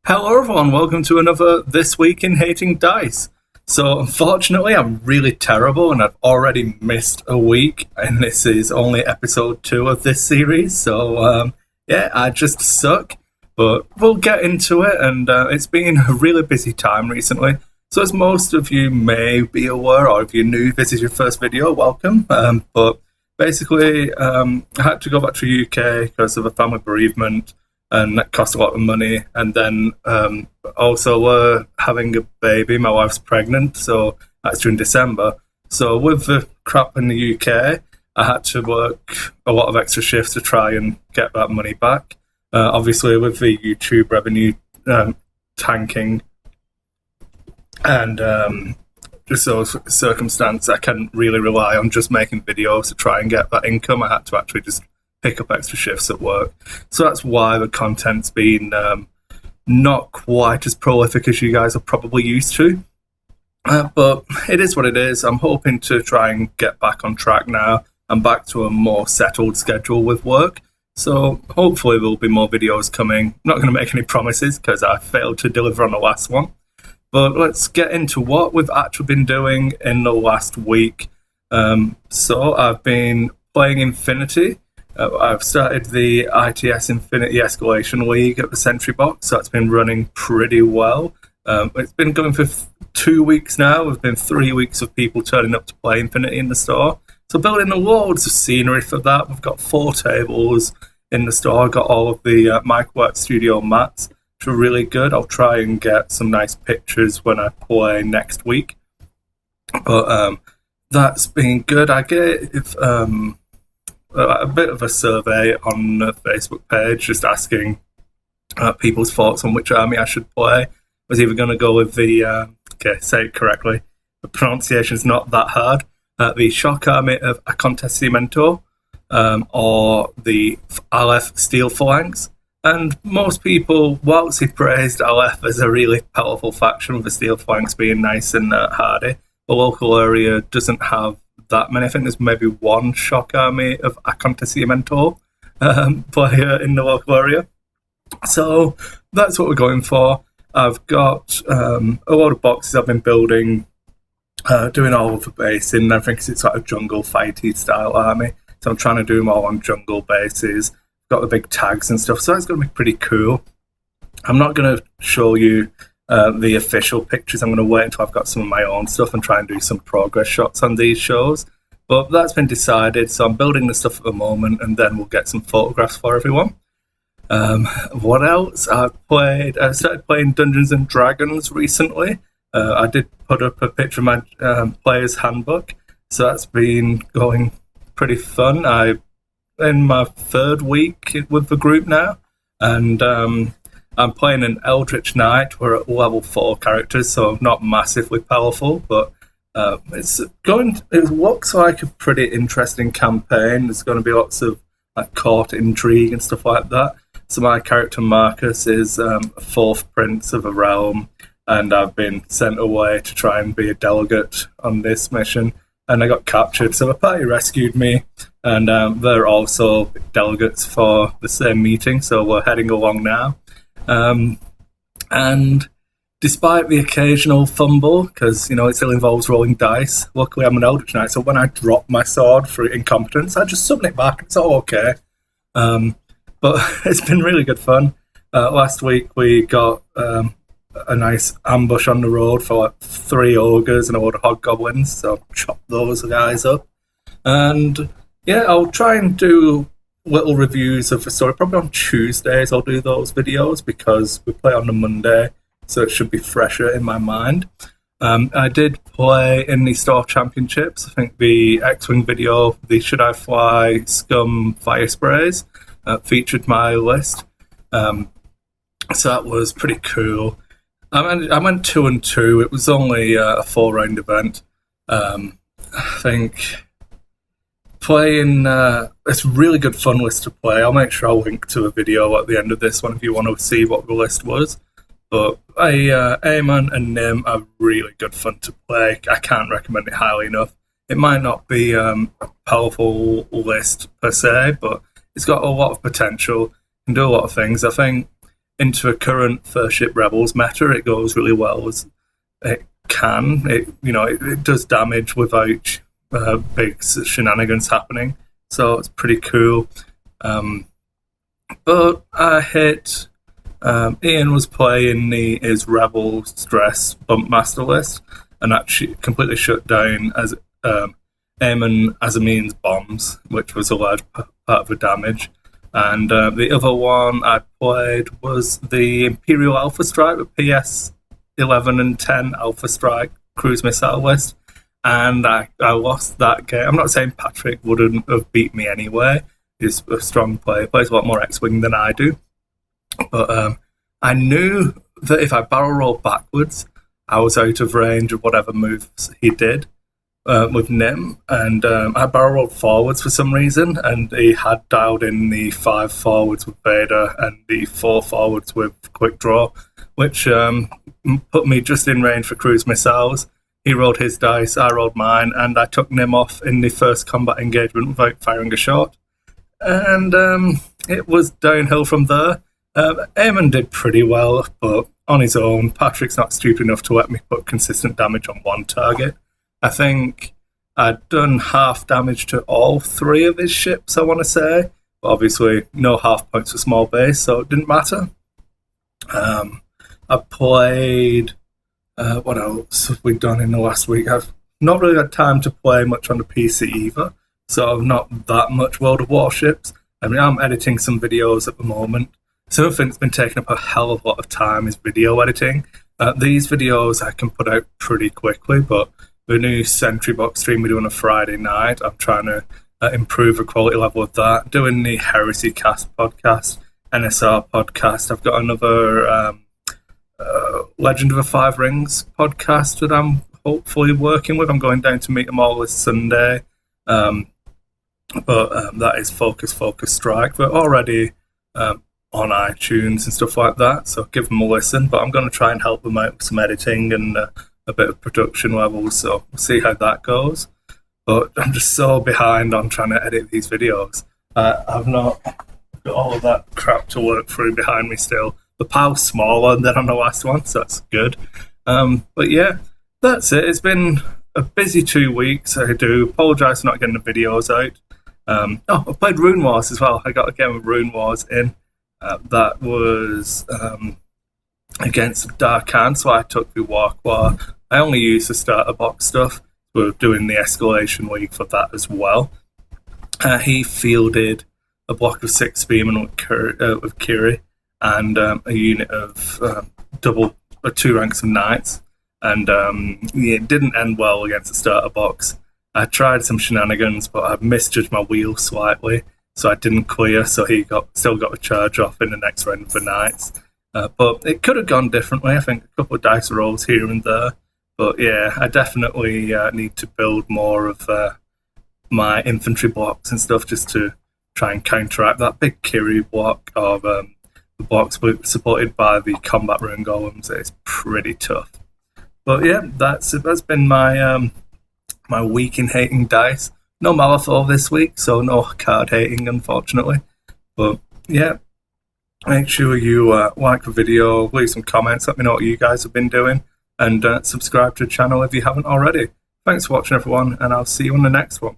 Hello everyone, welcome to another This Week in Hating Dice. So unfortunately I'm really terrible and I've already missed a week and this is only episode 2 of this series, so I just suck. But we'll get into it, and it's been a really busy time recently. So as most of you may be aware, or if you're new, this is your first video, welcome. But basically I had to go back to the UK because of a family bereavement, and that cost a lot of money. And then also we're having a baby. My wife's pregnant, so that's during December. So with the crap in the UK, I had to work a lot of extra shifts to try and get that money back. Obviously, with the YouTube revenue tanking and just those circumstances, I can't really rely on just making videos to try and get that income. I had to actually just pick up extra shifts at work. So that's why the content's been not quite as prolific as you guys are probably used to. But it is what it is. I'm hoping to try and get back on track now. I'm back to a more settled schedule with work. So hopefully there'll be more videos coming. I'm not going to make any promises because I failed to deliver on the last one. But let's get into what we've actually been doing in the last week. So I've been playing Infinity. I've started the ITS Infinity Escalation League at the Sentry Box, so it's been running pretty well. It's been going for 2 weeks now. We've been 3 weeks of people turning up to play Infinity in the store. So building loads of scenery for that. We've got 4 tables in the store. Got all of the Microworks Studio mats, which are really good. I'll try and get some nice pictures when I play next week. But that's been good. I gave a bit of a survey on the Facebook page, just asking people's thoughts on which army I should play. I was either going to go with the, say it correctly, the pronunciation's not that hard, the Shock Army of Acontecimiento, or the Aleph Steel Phalanx. And most people, whilst he praised Aleph as a really powerful faction, with the Steel Phalanx being nice and hardy, the local area doesn't have that many. I think there's maybe one Shock Army of Acontecimiento player in the local area. So that's what we're going for. I've got a lot of boxes I've been building, doing all of the basing. I think it's like a jungle fighty style army. So I'm trying to do them all on jungle bases. Got the big tags and stuff. So that's going to be pretty cool. I'm not going to show you the official pictures. I'm going to wait until I've got some of my own stuff and try and do some progress shots on these shows. But that's been decided, so I'm building the stuff at the moment, and then we'll get some photographs for everyone. What else? I started playing Dungeons and Dragons recently. I did put up a picture of my player's handbook, so that's been going pretty fun. I'm in my 3rd week with the group now, and I'm playing an Eldritch Knight. We're at level 4 characters, so not massively powerful, but it looks like a pretty interesting campaign. There's going to be lots of court intrigue and stuff like that. So my character Marcus is a 4th prince of a realm, and I've been sent away to try and be a delegate on this mission, and I got captured. So the party rescued me, and they're also delegates for the same meeting, so we're heading along now. And despite the occasional fumble, because it still involves rolling dice, luckily I'm an Eldritch Knight, so when I drop my sword for incompetence, I just summon it back. It's all okay. But it's been really good fun. Last week we got a nice ambush on the road for 3 ogres and a load of hobgoblins, so chop those guys up. And I'll try and do little reviews of the story. Probably on Tuesdays I'll do those videos because we play on the Monday, so it should be fresher in my mind. I did play in the store championships. I think the X-Wing video, the Should I Fly Scum Fire Sprays, featured my list. So that was pretty cool. I went 2-2. It was only a 4-round event. I think playing, it's really good fun list to play. I'll make sure I'll link to a video at the end of this one if you want to see what the list was. But Aemon and Nim are really good fun to play. I can't recommend it highly enough. It might not be a powerful list per se, but it's got a lot of potential. Can do a lot of things. I think into a current First Ship Rebels meta, it goes really well as it can. It does damage without big shenanigans happening, so it's pretty cool. But I hit Ian was playing his Rebel Stress Bump Master list, and actually completely shut down as Aemon Azamine's bombs, which was a large part of the damage. And the other one I played was the Imperial Alpha Strike, the PS 11 and 10 Alpha Strike cruise missile list. And I lost that game. I'm not saying Patrick wouldn't have beat me anyway. He's a strong player, plays a lot more X-Wing than I do. But I knew that if I barrel rolled backwards, I was out of range of whatever moves he did with Nim. And I barrel rolled forwards for some reason, and he had dialed in the 5 forwards with Vader and the 4 forwards with Quick Draw, which put me just in range for cruise missiles. He rolled his dice, I rolled mine, and I took Nim off in the first combat engagement without firing a shot. And it was downhill from there. Eamon did pretty well, but on his own, Patrick's not stupid enough to let me put consistent damage on one target. I think I'd done half damage to all 3 of his ships, I want to say. But obviously, no half points for small base, so it didn't matter. I played... what else have we done in the last week? I've not really had time to play much on the PC either, so not that much World of Warships. I mean, I'm editing some videos at the moment. Something that's been taking up a hell of a lot of time is video editing. These videos I can put out pretty quickly, but the new Sentry Box stream we do on a Friday night, I'm trying to improve the quality level of that. Doing the Heresy Cast podcast, NSR podcast. I've got another Legend of the Five Rings podcast that I'm hopefully working with. I'm going down to meet them all this Sunday. But that is Focus Strike. They're already on iTunes and stuff like that, so give them a listen. But I'm going to try and help them out with some editing and a bit of production levels, so we'll see how that goes. But I'm just so behind on trying to edit these videos. I've not got all of that crap to work through behind me still. The pile's smaller than on the last one, so that's good. But yeah, that's it. It's been a busy 2 weeks. I do apologise for not getting the videos out. I played Rune Wars as well. I got a game of Rune Wars in. That was against Darkhan, so I took the Walk War. I only used the starter box stuff. We're doing the Escalation League for that as well. He fielded a block of 6 Spearmen with Kiri and a unit of 2 ranks of Knights. And it didn't end well against the starter box. I tried some shenanigans, but I misjudged my wheel slightly, so I didn't clear, so he still got a charge off in the next round of the Knights. But it could have gone differently. I think a couple of dice rolls here and there. But yeah, I definitely need to build more of my infantry blocks and stuff just to try and counteract that big Kiri block of the blocks supported by the combat rune golems. It's pretty tough. But yeah, that's been my my week in hating dice. No Malithor this week, so no card hating, unfortunately. But yeah, make sure you like the video, leave some comments, let me know what you guys have been doing, and subscribe to the channel if you haven't already. Thanks for watching, everyone, and I'll see you in the next one.